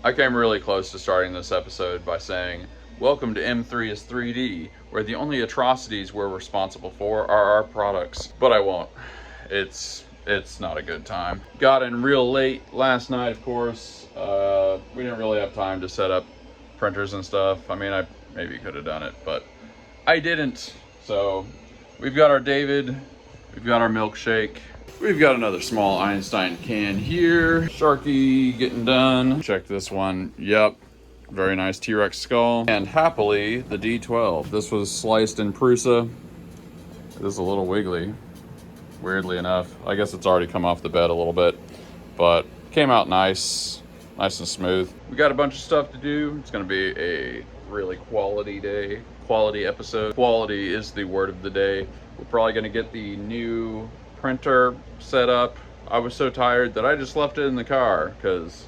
I came really close to starting this episode by saying, welcome to M3 is 3D, where the only atrocities we're responsible for are our products. But I won't. It's not a good time. Got in real late last night, of course. We didn't really have time to set up printers and stuff. I mean, I maybe could have done it, but I didn't. So we've got our David, we've got our milkshake. We've got another small Einstein can here. Sharky getting done. Check this one. Yep. Very nice T-Rex skull. And happily, the D12. This was sliced in Prusa. It is a little wiggly, weirdly enough. I guess it's already come off the bed a little bit, but came out nice and smooth. We got a bunch of stuff to do. It's gonna be a really quality day, quality episode. Quality is the word of the day. We're probably gonna get the new printer set up. I was so tired that I just left it in the car because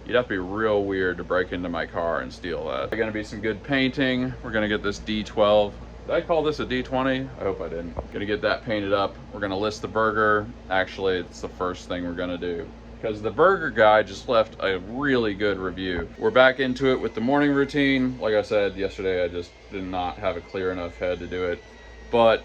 you'd have to be real weird to break into my car and steal that. There's gonna be some good painting. We're gonna get this D12. Did I call this a D20? I hope I didn't. Gonna get that painted up. We're gonna list the burger. Actually, it's the first thing we're gonna do because the burger guy just left a really good review. We're back into it with the morning routine. Like I said yesterday, I just did not have a clear enough head to do it, but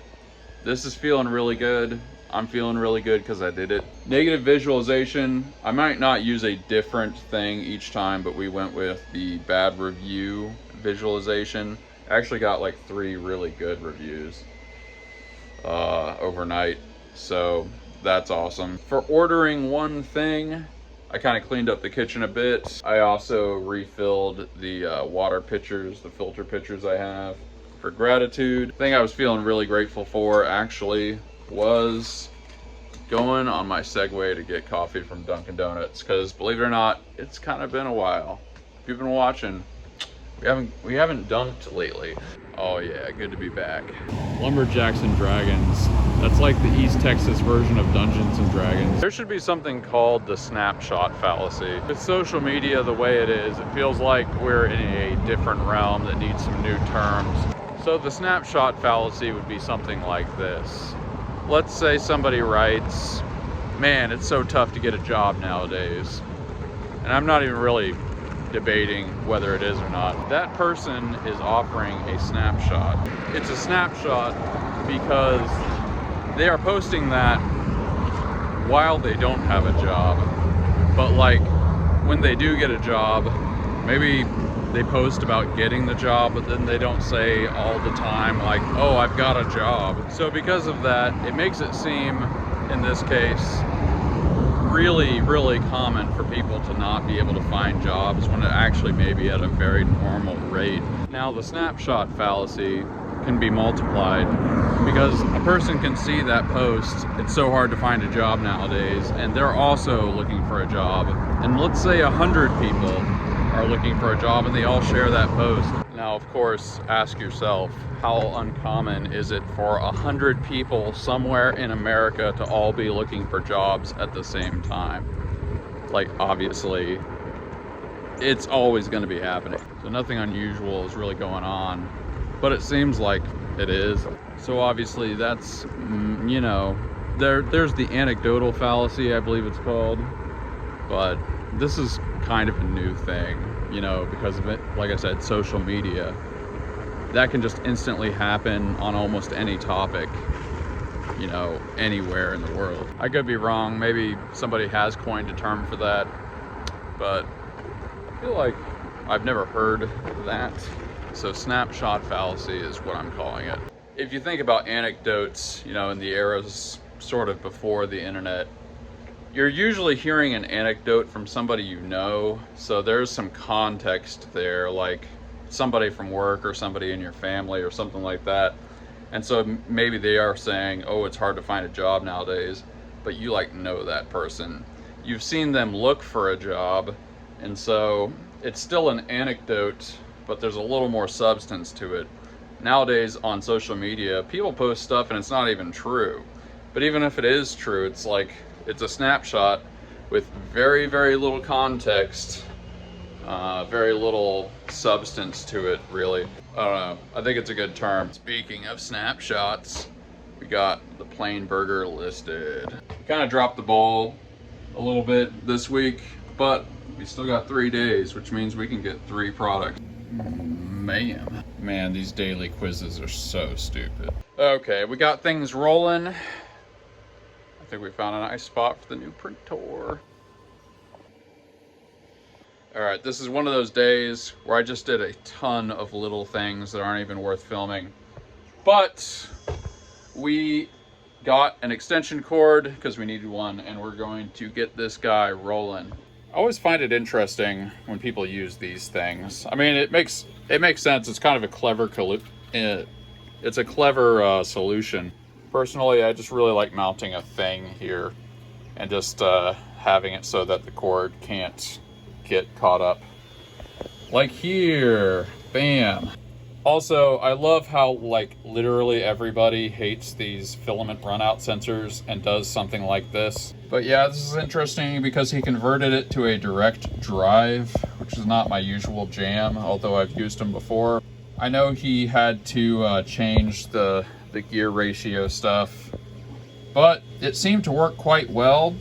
this is feeling really good. I'm feeling really good because I did it. Negative visualization. I might not use a different thing each time, but we went with the bad review visualization. I actually got like 3 really good reviews overnight, so that's awesome. For ordering one thing, I kind of cleaned up the kitchen a bit. I also refilled the water pitchers, the filter pitchers I have for gratitude. The thing I was feeling really grateful for actually was going on my Segway to get coffee from Dunkin' Donuts, because believe it or not, it's kind of been a while. If you've been watching, we haven't dunked lately. Oh yeah, good to be back. Lumberjacks and Dragons. That's like the East Texas version of Dungeons and Dragons. There should be something called the snapshot fallacy. With social media the way it is, it feels like we're in a different realm that needs some new terms. So the snapshot fallacy would be something like this. Let's say somebody writes, man, it's so tough to get a job nowadays. And I'm not even really debating whether it is or not. That person is offering a snapshot. It's a snapshot because they are posting that while they don't have a job. But like when they do get a job, maybe they post about getting the job, but then they don't say all the time like, oh, I've got a job. So because of that, it makes it seem, in this case, really, really common for people to not be able to find jobs when it actually may be at a very normal rate. Now, the snapshot fallacy can be multiplied because a person can see that post, it's so hard to find a job nowadays, and they're also looking for a job. And let's say 100 people are looking for a job and they all share that post. Now, of course, ask yourself, how uncommon is it for 100 people somewhere in America to all be looking for jobs at the same time? Like, obviously, it's always going to be happening. So nothing unusual is really going on, but it seems like it is. So obviously that's, you know, there's the anecdotal fallacy, I believe it's called, but this is kind of a new thing, you know, because of it, like I said, social media. That can just instantly happen on almost any topic, you know, anywhere in the world. I could be wrong, maybe somebody has coined a term for that, but I feel like I've never heard that. So snapshot fallacy is what I'm calling it. If you think about anecdotes, you know, in the eras sort of before the internet, you're usually hearing an anecdote from somebody you know, so there's some context there, like somebody from work or somebody in your family or something like that. And so maybe they are saying, oh, it's hard to find a job nowadays, but you like know that person. You've seen them look for a job, and so it's still an anecdote, but there's a little more substance to it. Nowadays on social media, people post stuff and it's not even true. But even if it is true, it's like, it's a snapshot with very, very little context, very little substance to it, really. I don't know. I think it's a good term. Speaking of snapshots, we got the plain burger listed. Kind of dropped the ball a little bit this week, but We still got 3 days, which means we can get 3 products. Man, these daily quizzes are so stupid. Okay, we got things rolling. I think we found a nice spot for the new printer. All right, this is one of those days where I just did a ton of little things that aren't even worth filming. But we got an extension cord because we needed one, and we're going to get this guy rolling. I always find it interesting when people use these things. I mean, it makes sense. It's kind of a clever it's a clever solution. Personally, I just really like mounting a thing here and just having it so that the cord can't get caught up. Like here, bam. Also, I love how like literally everybody hates these filament runout sensors and does something like this. But yeah, this is interesting because he converted it to a direct drive, which is not my usual jam, although I've used them before. I know he had to change the gear ratio stuff, but it seemed to work quite well.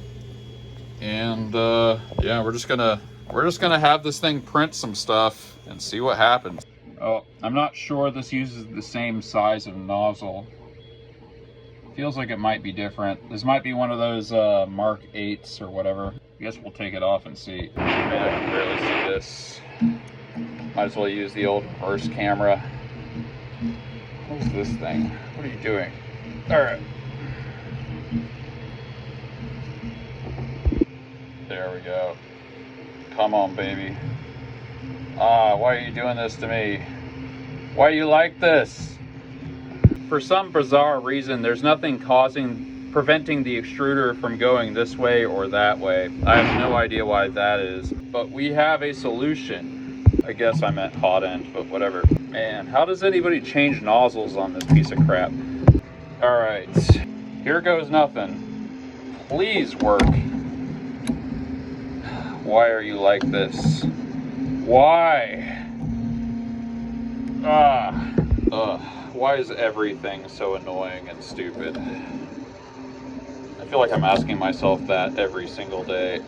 And yeah, we're just gonna have this thing print some stuff and see what happens. Oh, I'm not sure this uses the same size of nozzle. Feels like it might be different. This might be one of those Mark 8s or whatever. I guess we'll take it off and see. Man, I can barely see this. Might as well use the old reverse camera. What is this thing? What are you doing? All right. There we go. Come on, baby. Ah, why are you doing this to me? Why are you like this? For some bizarre reason, there's nothing preventing the extruder from going this way or that way. I have no idea why that is, but we have a solution. I guess I meant hot end, but whatever. Man, how does anybody change nozzles on this piece of crap? All right, here goes nothing. Please work. Why are you like this? Why? Why is everything so annoying and stupid? I feel like I'm asking myself that every single day.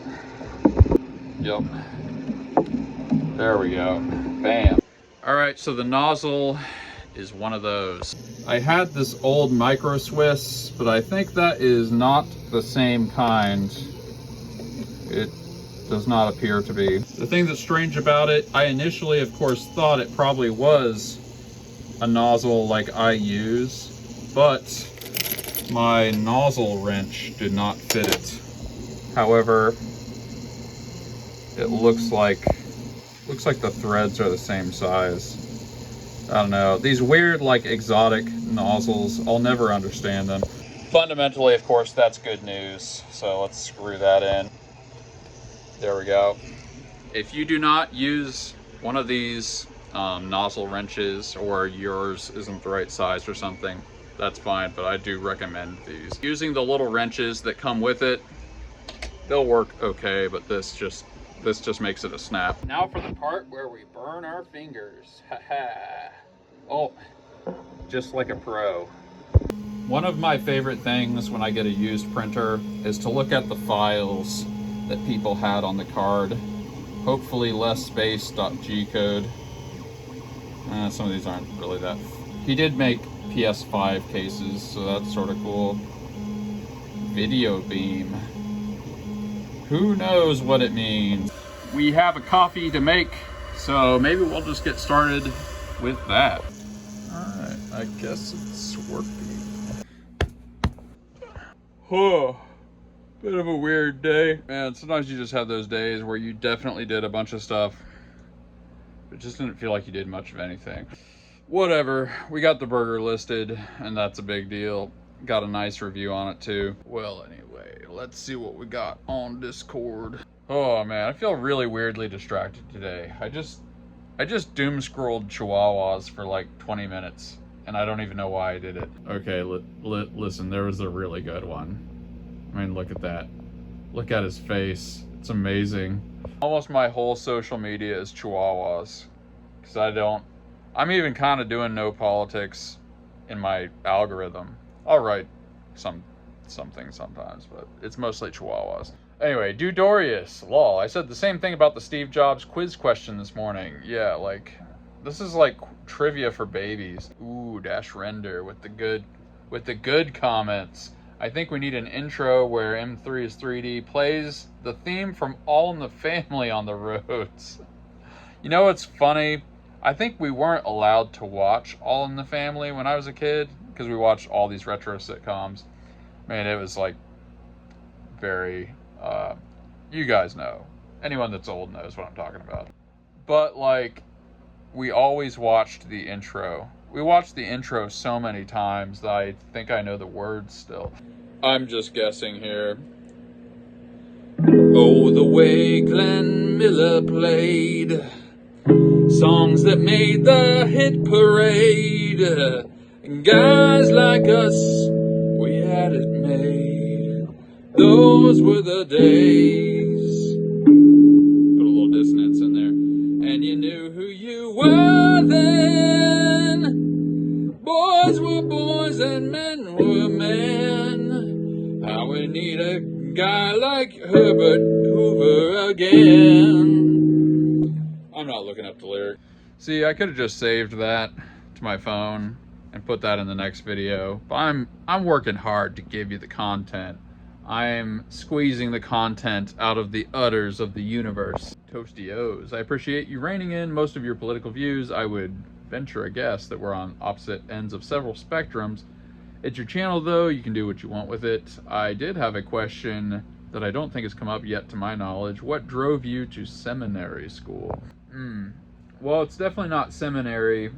Yep. There we go. Bam. All right, so the nozzle is one of those. I had this old Micro Swiss, but I think that is not the same kind. It does not appear to be. The thing that's strange about it, I initially, of course, thought it probably was a nozzle like I use, but my nozzle wrench did not fit it. However, it looks like the threads are the same size. I don't know. These weird, like, exotic nozzles, I'll never understand them. Fundamentally, of course, that's good news. So let's screw that in. There we go. If you do not use one of these nozzle wrenches, or yours isn't the right size or something, that's fine, but I do recommend these. Using the little wrenches that come with it, they'll work okay, but this just makes it a snap. Now for the part where we burn our fingers. Haha. Oh, just like a pro. One of my favorite things when I get a used printer is to look at the files that people had on the card. Hopefully less space.g code. Some of these aren't really that. He did make PS5 cases, so that's sort of cool. Video beam. Who knows what it means? We have a coffee to make, so maybe we'll just get started with that. Alright, I guess it's working. Oh, bit of a weird day. Man, sometimes you just have those days where you definitely did a bunch of stuff, but just didn't feel like you did much of anything. Whatever, we got the burger listed, and that's a big deal. Got a nice review on it too. Well, anyway, let's see what we got on Discord. Oh man, I feel really weirdly distracted today. I just doom scrolled Chihuahuas for like 20 minutes, and I don't even know why I did it. Okay, listen, there was a really good one. I mean, look at that. Look at his face. It's amazing. Almost my whole social media is Chihuahuas, because I'm even kind of doing no politics in my algorithm. I'll write something sometimes, but it's mostly Chihuahuas. Anyway, Dudorius, lol. I said the same thing about the Steve Jobs quiz question this morning. Yeah, like, this is like trivia for babies. Ooh, dash render with the good comments. I think we need an intro where M3 is 3D plays the theme from All in the Family on the roads. You know what's funny? I think we weren't allowed to watch All in the Family when I was a kid because we watched all these retro sitcoms. Man, it was like very, you guys know. Anyone that's old knows what I'm talking about. But like, we always watched the intro. We watched the intro so many times that I think I know the words still. I'm just guessing here. Oh, the way Glenn Miller played songs that made the hit parade. Guys like us, we had it made. Those were the days. Put a little dissonance in there. And you knew who you were then. Boys were boys and men were men. How we need a guy like Herbert Hoover again. I'm not looking up the lyric. See, I could have just saved that to my phone and put that in the next video. But I'm working hard to give you the content. I'm squeezing the content out of the udders of the universe. Toasty-O's, I appreciate you reining in most of your political views. I would venture a guess that we're on opposite ends of several spectrums. It's your channel though, you can do what you want with it. I did have a question that I don't think has come up yet to my knowledge. What drove you to seminary school? Well, it's definitely not seminary.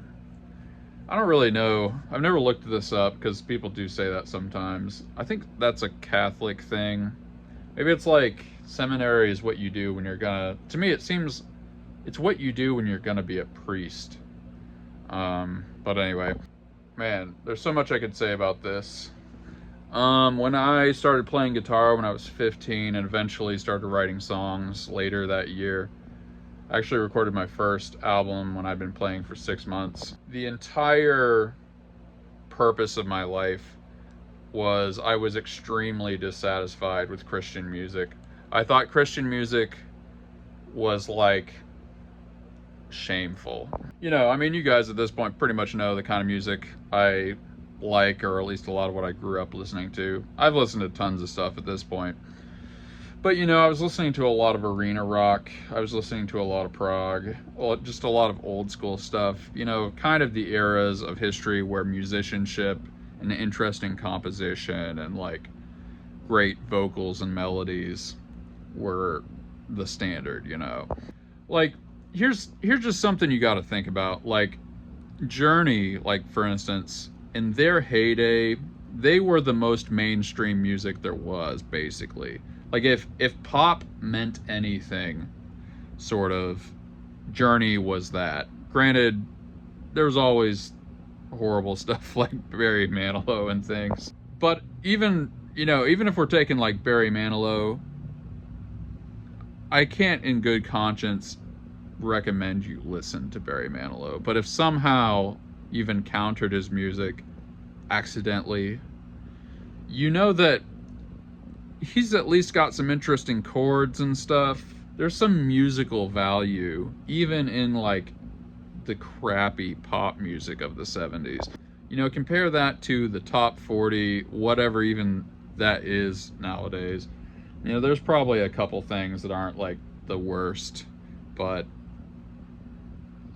I don't really know. I've never looked this up because people do say that sometimes. I think that's a Catholic thing. Maybe it's like seminary is what you do when you're gonna... To me, it seems it's what you do when you're gonna be a priest. But anyway, man, there's so much I could say about this. When I started playing guitar when I was 15 and eventually started writing songs later that year, I actually recorded my first album when I'd been playing for 6 months. The entire purpose of my life was I was extremely dissatisfied with Christian music. I thought Christian music was like shameful. You know, I mean, you guys at this point pretty much know the kind of music I like, or at least a lot of what I grew up listening to. I've listened to tons of stuff at this point. But, you know, I was listening to a lot of arena rock. I was listening to a lot of prog, just a lot of old school stuff. You know, kind of the eras of history where musicianship and interesting composition and, like, great vocals and melodies were the standard, you know. Like, here's just something you got to think about. Like, Journey, like, for instance, in their heyday, they were the most mainstream music there was, basically. Like, if pop meant anything, sort of, Journey was that. Granted, there was always horrible stuff like Barry Manilow and things. But even, you know, even if we're taking, like, Barry Manilow, I can't in good conscience recommend you listen to Barry Manilow. But if somehow you've encountered his music accidentally, you know that he's at least got some interesting chords and stuff. There's some musical value, even in, like, the crappy pop music of the 70s. You know, compare that to the top 40, whatever even that is nowadays. You know, there's probably a couple things that aren't, like, the worst, but,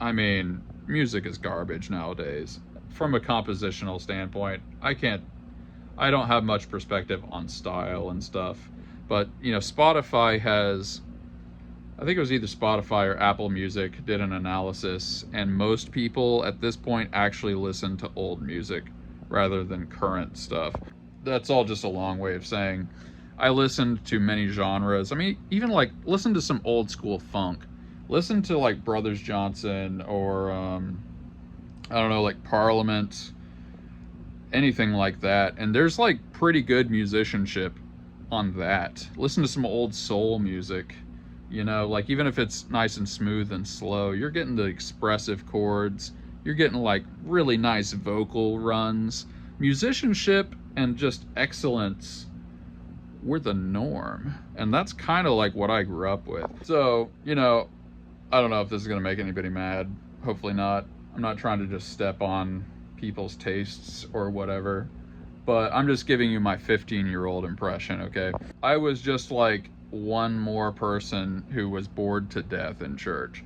I mean, music is garbage nowadays. From a compositional standpoint, I don't have much perspective on style and stuff, but, you know, Spotify has, I think it was either Spotify or Apple Music did an analysis, and most people at this point actually listen to old music rather than current stuff. That's all just a long way of saying I listened to many genres. I mean, even, like, listen to some old school funk. Listen to, like, Brothers Johnson or, I don't know, like Parliament, anything like that. And there's, like, pretty good musicianship on that. Listen to some old soul music, you know, like, even if it's nice and smooth and slow, you're getting the expressive chords, you're getting, like, really nice vocal runs. Musicianship and just excellence were the norm. And that's kind of like what I grew up with. So, you know, I don't know if this is going to make anybody mad. Hopefully not. I'm not trying to just step on people's tastes or whatever, but I'm just giving you my 15-year-old impression, okay? I was just like one more person who was bored to death in church.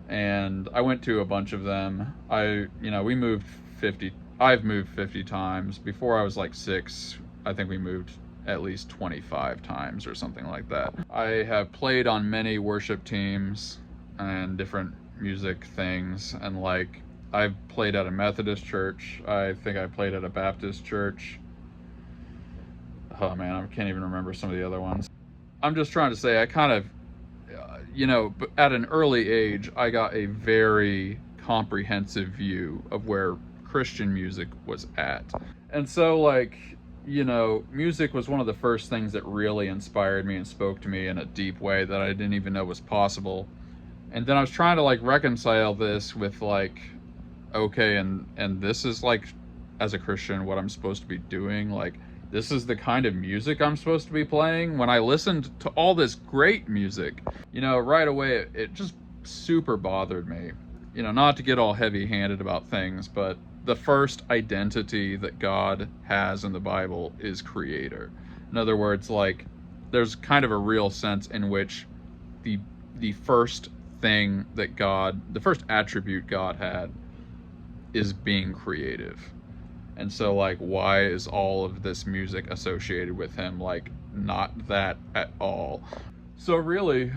And I went to a bunch of them. We moved 50, I've moved 50 times. Before I was like 6, I think we moved at least 25 times or something like that. I have played on many worship teams and different music things, and like I've played at a Methodist church. I think I played at a Baptist church. Oh man, I can't even remember some of the other ones. I'm just trying to say I kind of, at an early age, I got a very comprehensive view of where Christian music was at. And so, like, music was one of the first things that really inspired me and spoke to me in a deep way that I didn't even know was possible. And then I was trying to, like, reconcile this with, like, okay, and this is, like, as a Christian, what I'm supposed to be doing. Like, this is the kind of music I'm supposed to be playing. When I listened to all this great music, right away, it just super bothered me. Not to get all heavy-handed about things, but the first identity that God has in the Bible is creator. In other words, like, there's kind of a real sense in which the first thing that the first attribute God had is being creative. And so, like, why is all of this music associated with him? Like, not that at all. So really,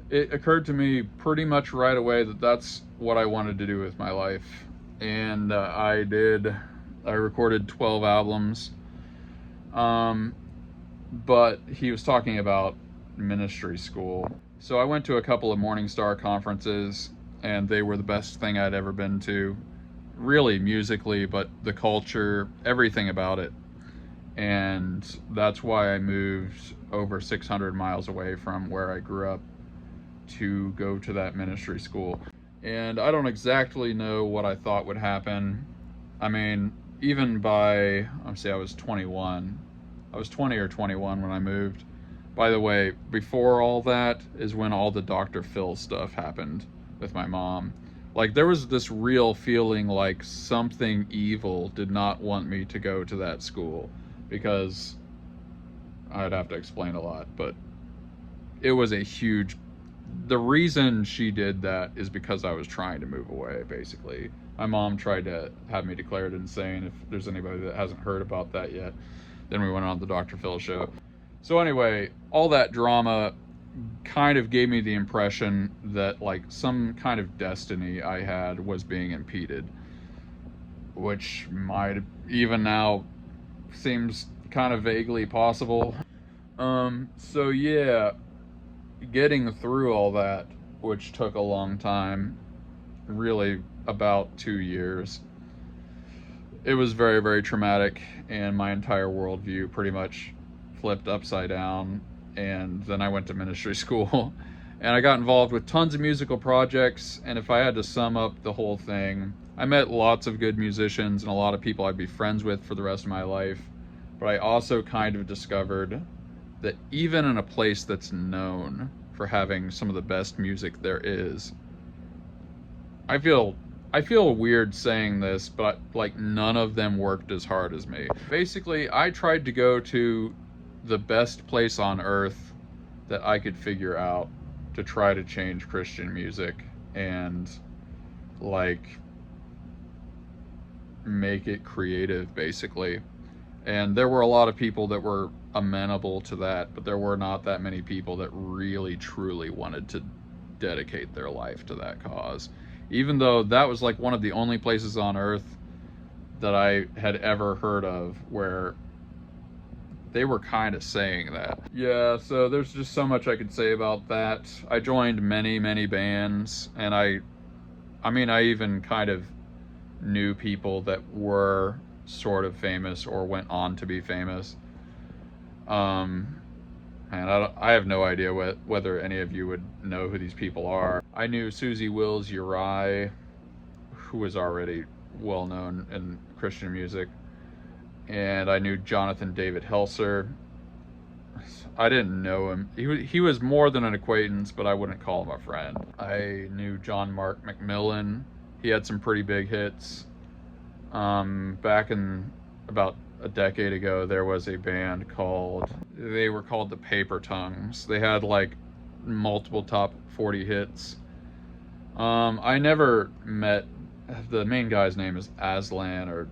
it occurred to me pretty much right away that that's what I wanted to do with my life. And I recorded 12 albums. But he was talking about ministry school. So I went to a couple of Morning Star conferences, and they were the best thing I'd ever been to. Really musically, but the culture, everything about it. And that's why I moved over 600 miles away from where I grew up to go to that ministry school. And I don't exactly know what I thought would happen. I mean, even I was 21. I was 20 or 21 when I moved. By the way, before all that is when all the Dr. Phil stuff happened with my mom. Like, there was this real feeling like something evil did not want me to go to that school, because I'd have to explain a lot, but it was the reason she did that is because I was trying to move away, basically. My mom tried to have me declared insane. If there's anybody that hasn't heard about that yet, then we went on the Dr. Phil show. So anyway, all that drama kind of gave me the impression that, like, some kind of destiny I had was being impeded, which might even now seems kind of vaguely possible. So yeah, getting through all that, which took a long time, really about 2 years, it was very, very traumatic, and my entire worldview pretty much flipped upside down. And then I went to ministry school, and I got involved with tons of musical projects. And if I had to sum up the whole thing, I met lots of good musicians and a lot of people I'd be friends with for the rest of my life. But I also kind of discovered that even in a place that's known for having some of the best music there is, I feel weird saying this, but like, none of them worked as hard as me. Basically, I tried to go to the best place on earth that I could figure out to try to change Christian music and, like, make it creative, basically. And there were a lot of people that were amenable to that, but there were not that many people that really truly wanted to dedicate their life to that cause, even though that was like one of the only places on earth that I had ever heard of where they were kind of saying that. Yeah, so there's just so much I could say about that. I joined many, many bands, and I even kind of knew people that were sort of famous or went on to be famous. And I have no idea whether any of you would know who these people are. I knew Susie Wills Uri, who was already well known in Christian music. And I knew Jonathan David Helser, I didn't know him. He was more than an acquaintance, but I wouldn't call him a friend. I knew John Mark McMillan. He had some pretty big hits. Back in about a decade ago, there was a band they were called the Paper Tongues. They had like multiple top 40 hits. I never met, the main guy's name is Aslan or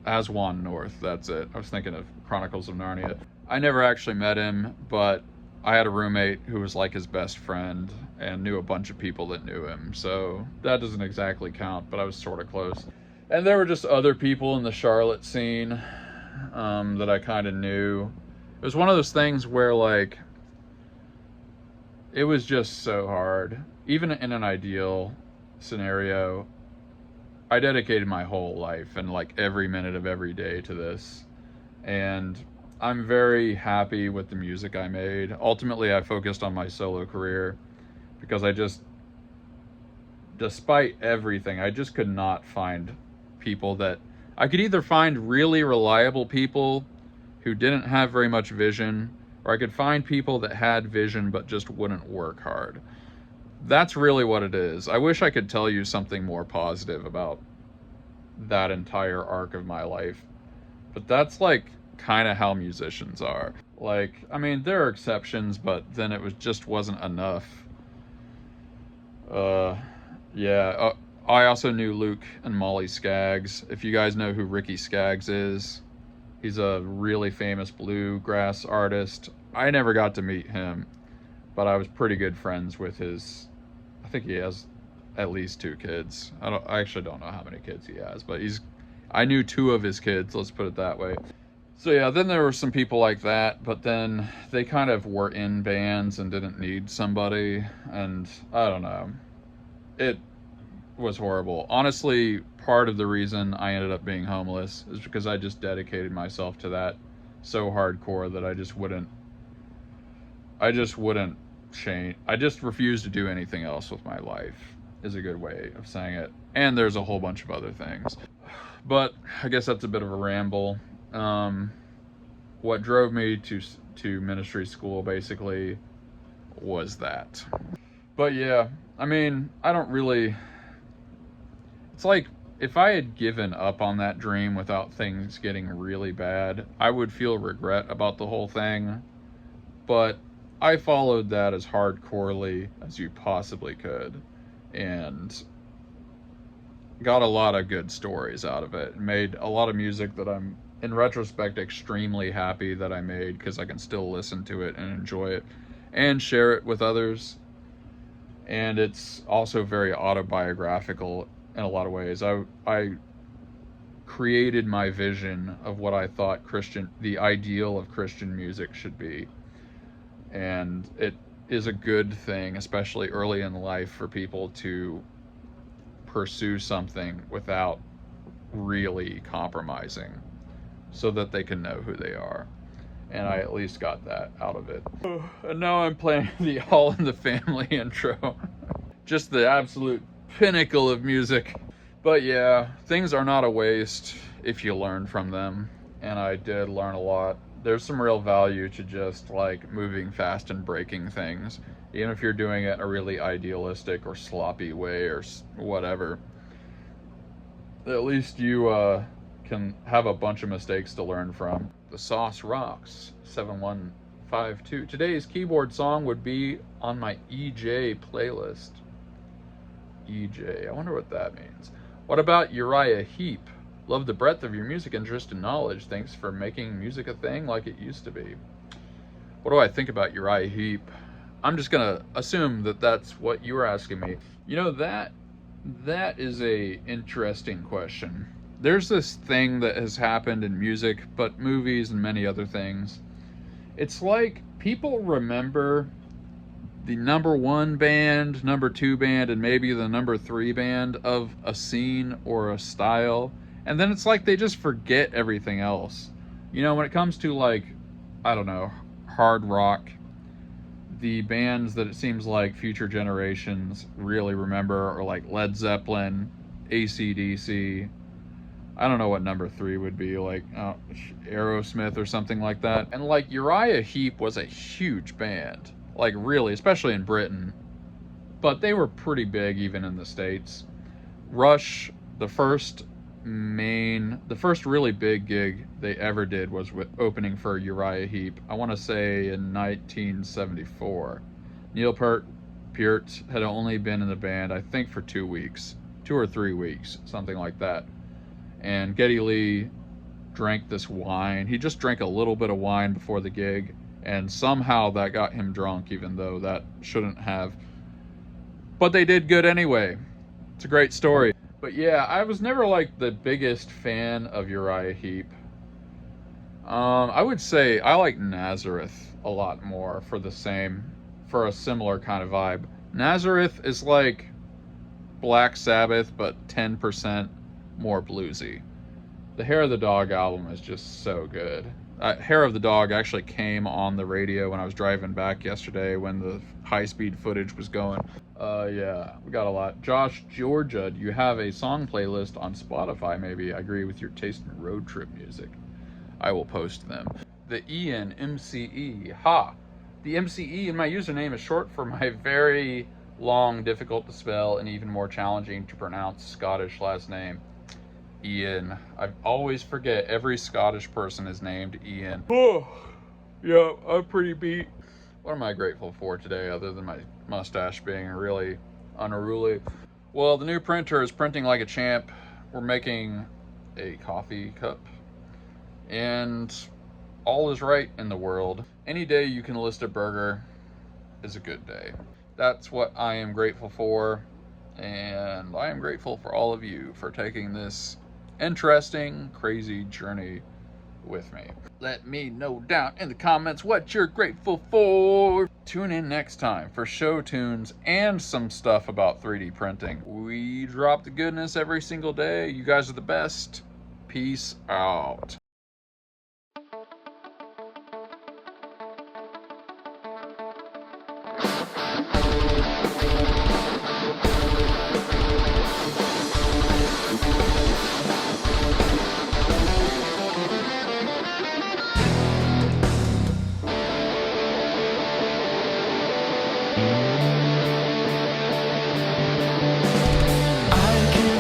Aswan North, that's it. I was thinking of Chronicles of Narnia. I never actually met him, but I had a roommate who was like his best friend and knew a bunch of people that knew him, so that doesn't exactly count, but I was sort of close. And there were just other people in the Charlotte scene that I kind of knew. It was one of those things where, like, it was just so hard. Even in an ideal scenario, I dedicated my whole life and like every minute of every day to this. And I'm very happy with the music I made. Ultimately, I focused on my solo career because despite everything, I just could not find people that I could either find really reliable people who didn't have very much vision, or I could find people that had vision but just wouldn't work hard. That's really what it is. I wish I could tell you something more positive about that entire arc of my life, but that's like kind of how musicians are. Like, I mean, there are exceptions, but then it wasn't enough. Yeah. I also knew Luke and Molly Skaggs. If you guys know who Ricky Skaggs is, he's a really famous bluegrass artist. I never got to meet him, but I was pretty good friends with I think he has at least 2 kids. I actually don't know how many kids he has, but I knew 2 of his kids, let's put it that way. So yeah, then there were some people like that, but then they kind of were in bands and didn't need somebody, and I don't know. It was horrible. Honestly, part of the reason I ended up being homeless is because I just dedicated myself to that so hardcore that I just wouldn't change. I just refused to do anything else with my life, is a good way of saying it. And there's a whole bunch of other things. But I guess that's a bit of a ramble. What drove me to ministry school basically was that. But yeah, I mean, it's like if I had given up on that dream without things getting really bad, I would feel regret about the whole thing. But I followed that as hardcorely as you possibly could and got a lot of good stories out of it. Made a lot of music that I'm, in retrospect, extremely happy that I made, because I can still listen to it and enjoy it and share it with others. And it's also very autobiographical in a lot of ways. I created my vision of what I thought the ideal of Christian music should be. And it is a good thing, especially early in life, for people to pursue something without really compromising, so that they can know who they are. And I at least got that out of it. And now I'm playing the All in the Family intro. Just the absolute pinnacle of music. But yeah, things are not a waste if you learn from them. And I did learn a lot. There's some real value to just like moving fast and breaking things, even if you're doing it in a really idealistic or sloppy way or whatever. At least you can have a bunch of mistakes to learn from. The Sauce Rocks 7152. Today's keyboard song would be on my EJ playlist. EJ, I wonder what that means. What about Uriah Heep? Love the breadth of your music interest and knowledge. Thanks for making music a thing like it used to be. What do I think about Uriah Heep? I'm just gonna assume that that's what you were asking me. You know, that is a interesting question. There's this thing that has happened in music, but movies and many other things. It's like people remember the number 1 band, number 2 band, and maybe the number 3 band of a scene or a style. And then it's like they just forget everything else. You know, when it comes to, like, I don't know, hard rock, the bands that it seems like future generations really remember are like Led Zeppelin, AC/DC, I don't know what number 3 would be, like Aerosmith or something like that. And like Uriah Heep was a huge band, like really, especially in Britain, but they were pretty big even in the States. Rush, the first really big gig they ever did was with opening for Uriah Heep. I want to say in 1974. Neil Peart had only been in the band, I think, for 2 weeks, 2 or 3 weeks, something like that. And Geddy Lee drank this wine. He just drank a little bit of wine before the gig, and somehow that got him drunk, even though that shouldn't have. But they did good anyway. It's a great story. But yeah, I was never like the biggest fan of Uriah Heep. I would say I like Nazareth a lot more for a similar kind of vibe. Nazareth is like Black Sabbath, but 10% more bluesy. The Hair of the Dog album is just so good. Hair of the Dog actually came on the radio when I was driving back yesterday when the high-speed footage was going. Yeah, we got a lot. Josh Georgia, do you have a song playlist on Spotify? Maybe I agree with your taste in road trip music. I will post them. The Ian MCE. Ha! The MCE in my username is short for my very long, difficult to spell, and even more challenging to pronounce Scottish last name. Ian. I always forget every Scottish person is named Ian. Oh, yeah, I'm pretty beat. What am I grateful for today other than my mustache being really unruly? Well, the new printer is printing like a champ. We're making a coffee cup. And all is right in the world. Any day you can list a burger is a good day. That's what I am grateful for. And I am grateful for all of you for taking this interesting, crazy journey with me. Let me know down in the comments what you're grateful for. Tune in next time for show tunes and some stuff about 3D printing. We drop the goodness every single day. You guys are the best. Peace out.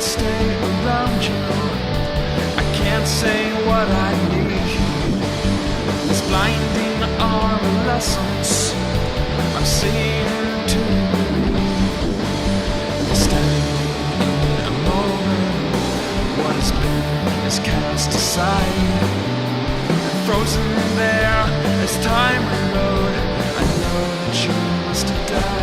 Stay around you. I can't say what I need. This blinding adolescence I'm seeing to believe. Standing in a moment, what has been is cast aside, frozen there as time rode. I know that you must have died.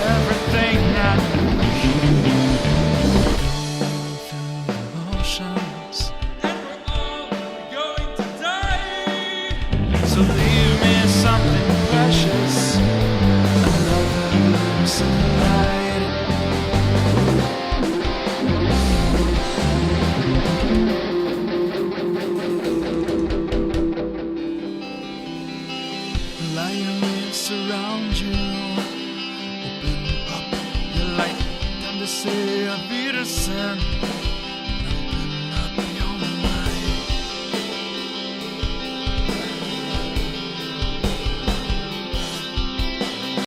Everything I emotions, and we're all going to die. So leave me something precious, another glimpse of light. Lions surround you. Open up your light, time to say a Wiedersehen.